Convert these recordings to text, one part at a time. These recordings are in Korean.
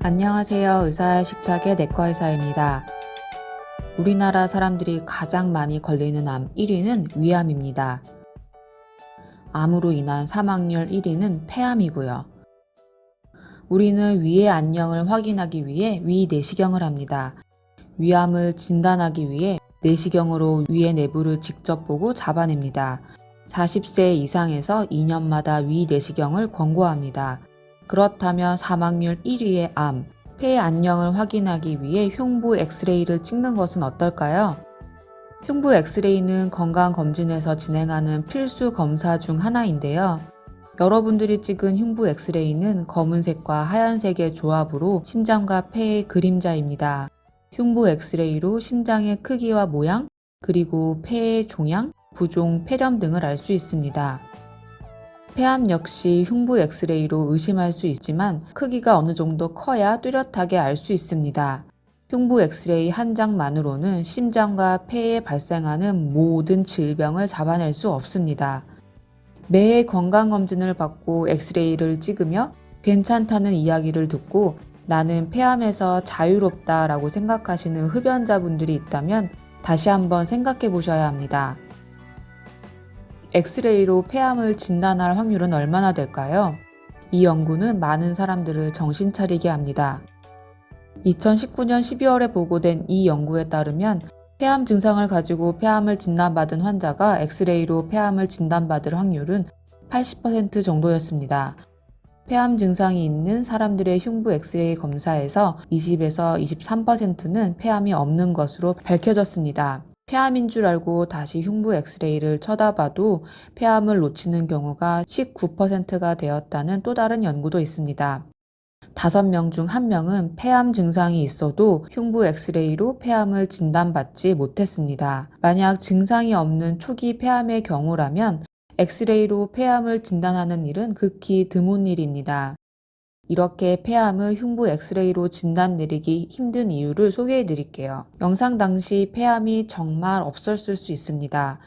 안녕하세요. 의사의 식탁의 내과의사입니다. 우리나라 사람들이 가장 많이 걸리는 암 1위는 위암입니다. 암으로 인한 사망률 1위는 폐암이고요. 우리는 위의 안녕을 확인하기 위해 위 내시경을 합니다. 위암을 진단하기 위해 내시경으로 위의 내부를 직접 보고 잡아냅니다. 40세 이상에서 2년마다 위 내시경을 권고합니다. 그렇다면 사망률 1위의 암, 폐의 안녕을 확인하기 위해 흉부 엑스레이를 찍는 것은 어떨까요? 흉부 엑스레이는 건강검진에서 진행하는 필수 검사 중 하나인데요. 여러분들이 찍은 흉부 엑스레이는 검은색과 하얀색의 조합으로 심장과 폐의 그림자입니다. 흉부 엑스레이로 심장의 크기와 모양, 그리고 폐의 종양, 부종, 폐렴 등을 알 수 있습니다. 폐암 역시 흉부 엑스레이로 의심할 수 있지만 크기가 어느 정도 커야 뚜렷하게 알 수 있습니다. 흉부 엑스레이 한 장만으로는 심장과 폐에 발생하는 모든 질병을 잡아낼 수 없습니다. 매해 건강검진을 받고 엑스레이를 찍으며 괜찮다는 이야기를 듣고 나는 폐암에서 자유롭다 라고 생각하시는 흡연자분들이 있다면 다시 한번 생각해 보셔야 합니다. 엑스레이로 폐암을 진단할 확률은 얼마나 될까요? 이 연구는 많은 사람들을 정신 차리게 합니다. 2019년 12월에 보고된 이 연구에 따르면 폐암 증상을 가지고 폐암을 진단받은 환자가 엑스레이로 폐암을 진단받을 확률은 80% 정도였습니다. 폐암 증상이 있는 사람들의 흉부 엑스레이 검사에서 20에서 23%는 폐암이 없는 것으로 밝혀졌습니다. 폐암인 줄 알고 다시 흉부 엑스레이를 쳐다봐도 폐암을 놓치는 경우가 19%가 되었다는 또 다른 연구도 있습니다. 5명 중 1명은 폐암 증상이 있어도 흉부 엑스레이로 폐암을 진단받지 못했습니다. 만약 증상이 없는 초기 폐암의 경우라면 엑스레이로 폐암을 진단하는 일은 극히 드문 일입니다. 이렇게 폐암을 흉부 엑스레이로 진단 내리기 힘든 이유를 소개해 드릴게요. 영상 당시 폐암이 정말 없었을 수 있습니다.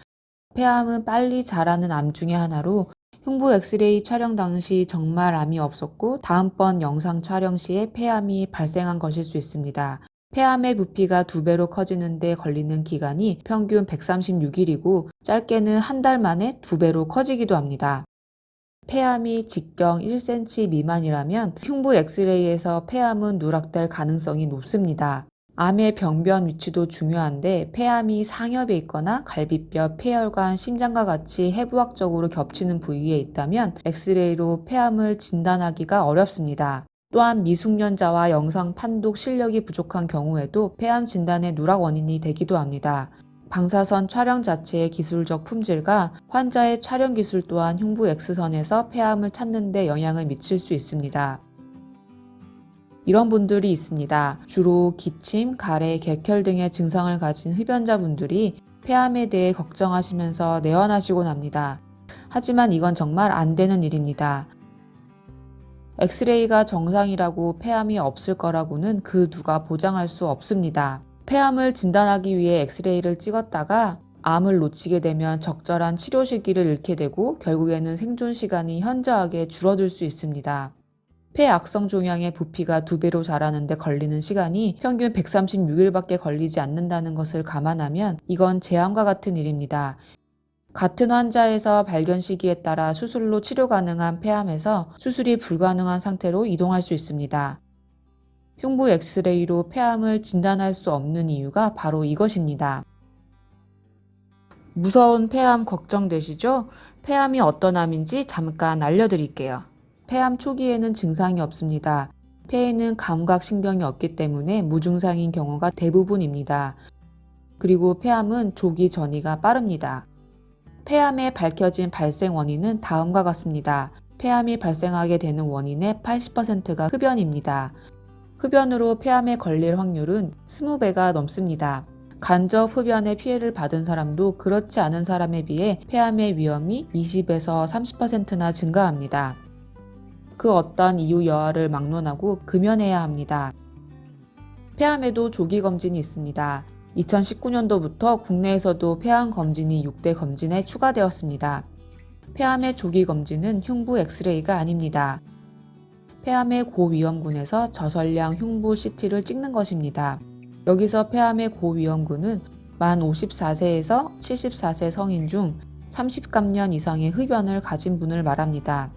폐암은 빨리 자라는 암 중에 하나로 흉부 엑스레이 촬영 당시 정말 암이 없었고 다음번 영상 촬영 시에 폐암이 발생한 것일 수 있습니다. 폐암의 부피가 2배로 커지는데 걸리는 기간이 평균 136일이고 짧게는 한 달 만에 2배로 커지기도 합니다. 폐암이 직경 1cm 미만이라면 흉부 엑스레이에서 폐암은 누락될 가능성이 높습니다. 암의 병변 위치도 중요한데 폐암이 상엽에 있거나 갈비뼈, 폐혈관, 심장과 같이 해부학적으로 겹치는 부위에 있다면 엑스레이로 폐암을 진단하기가 어렵습니다. 또한 미숙련자와 영상 판독 실력이 부족한 경우에도 폐암 진단의 누락 원인이 되기도 합니다. 방사선 촬영 자체의 기술적 품질과 환자의 촬영 기술 또한 흉부 X선에서 폐암을 찾는 데 영향을 미칠 수 있습니다. 이런 분들이 있습니다. 주로 기침, 가래, 객혈 등의 증상을 가진 흡연자분들이 폐암에 대해 걱정하시면서 내원하시곤 합니다. 하지만 이건 정말 안 되는 일입니다. 엑스레이가 정상이라고 폐암이 없을 거라고는 그 누가 보장할 수 없습니다. 폐암을 진단하기 위해 엑스레이를 찍었다가 암을 놓치게 되면 적절한 치료 시기를 잃게 되고 결국에는 생존 시간이 현저하게 줄어들 수 있습니다. 폐악성 종양의 부피가 2배로 자라는데 걸리는 시간이 평균 136일밖에 걸리지 않는다는 것을 감안하면 이건 재앙과 같은 일입니다. 같은 환자에서 발견 시기에 따라 수술로 치료 가능한 폐암에서 수술이 불가능한 상태로 이동할 수 있습니다. 흉부 엑스레이로 폐암을 진단할 수 없는 이유가 바로 이것입니다. 무서운 폐암 걱정되시죠? 폐암이 어떤 암인지 잠깐 알려드릴게요. 폐암 초기에는 증상이 없습니다. 폐에는 감각신경이 없기 때문에 무증상인 경우가 대부분입니다. 그리고 폐암은 조기 전이가 빠릅니다. 폐암에 밝혀진 발생 원인은 다음과 같습니다. 폐암이 발생하게 되는 원인의 80%가 흡연입니다. 흡연으로 폐암에 걸릴 확률은 20배가 넘습니다. 간접 흡연에 피해를 받은 사람도 그렇지 않은 사람에 비해 폐암의 위험이 20에서 30%나 증가합니다. 그 어떤 이유 여하를 막론하고 금연해야 합니다. 폐암에도 조기 검진이 있습니다. 2019년도부터 국내에서도 폐암 검진이 6대 검진에 추가되었습니다. 폐암의 조기 검진은 흉부 엑스레이가 아닙니다. 폐암의 고위험군에서 저설량 흉부 CT를 찍는 것입니다. 여기서 폐암의 고위험군은 만 54세에서 74세 성인 중 30감년 이상의 흡연을 가진 분을 말합니다.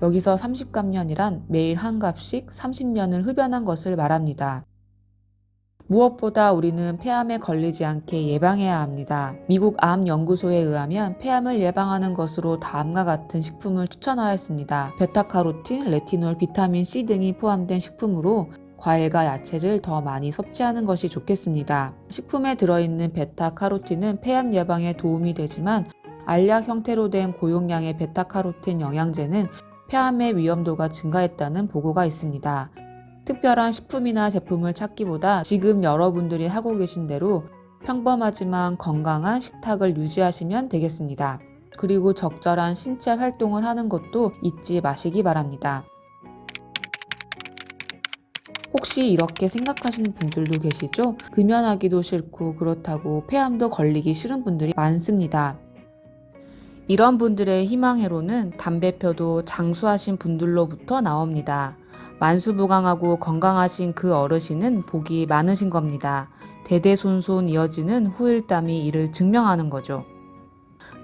여기서 30감년이란 매일 한 갑씩 30년을 흡연한 것을 말합니다. 무엇보다 우리는 폐암에 걸리지 않게 예방해야 합니다. 미국 암연구소에 의하면 폐암을 예방하는 것으로 다음과 같은 식품을 추천하였습니다. 베타카로틴, 레티놀, 비타민C 등이 포함된 식품으로 과일과 야채를 더 많이 섭취하는 것이 좋겠습니다. 식품에 들어있는 베타카로틴은 폐암 예방에 도움이 되지만 알약 형태로 된 고용량의 베타카로틴 영양제는 폐암의 위험도가 증가했다는 보고가 있습니다. 특별한 식품이나 제품을 찾기보다 지금 여러분들이 하고 계신 대로 평범하지만 건강한 식탁을 유지하시면 되겠습니다. 그리고 적절한 신체 활동을 하는 것도 잊지 마시기 바랍니다. 혹시 이렇게 생각하시는 분들도 계시죠? 금연하기도 싫고 그렇다고 폐암도 걸리기 싫은 분들이 많습니다. 이런 분들의 희망회로는 담배 펴도 장수하신 분들로부터 나옵니다. 만수무강하고 건강하신 그 어르신은 복이 많으신 겁니다. 대대손손 이어지는 후일담이 이를 증명하는 거죠.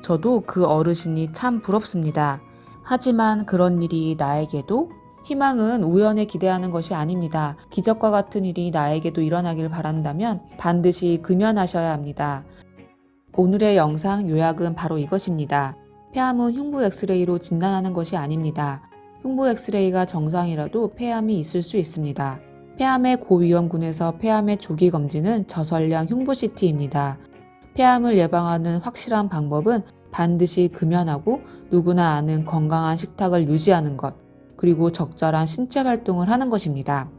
저도 그 어르신이 참 부럽습니다. 하지만 그런 일이 나에게도 희망은 우연에 기대하는 것이 아닙니다. 기적과 같은 일이 나에게도 일어나길 바란다면 반드시 금연하셔야 합니다. 오늘의 영상 요약은 바로 이것입니다. 폐암은 흉부 엑스레이로 진단하는 것이 아닙니다. 흉부 엑스레이가 정상이라도 폐암이 있을 수 있습니다. 폐암의 고위험군에서 폐암의 조기 검진은 저설량 흉부 CT입니다. 폐암을 예방하는 확실한 방법은 반드시 금연하고 누구나 아는 건강한 식탁을 유지하는 것, 그리고 적절한 신체 활동을 하는 것입니다.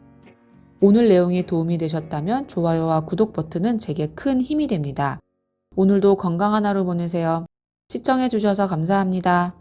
오늘 내용이 도움이 되셨다면 좋아요와 구독 버튼은 제게 큰 힘이 됩니다. 오늘도 건강한 하루 보내세요. 시청해주셔서 감사합니다.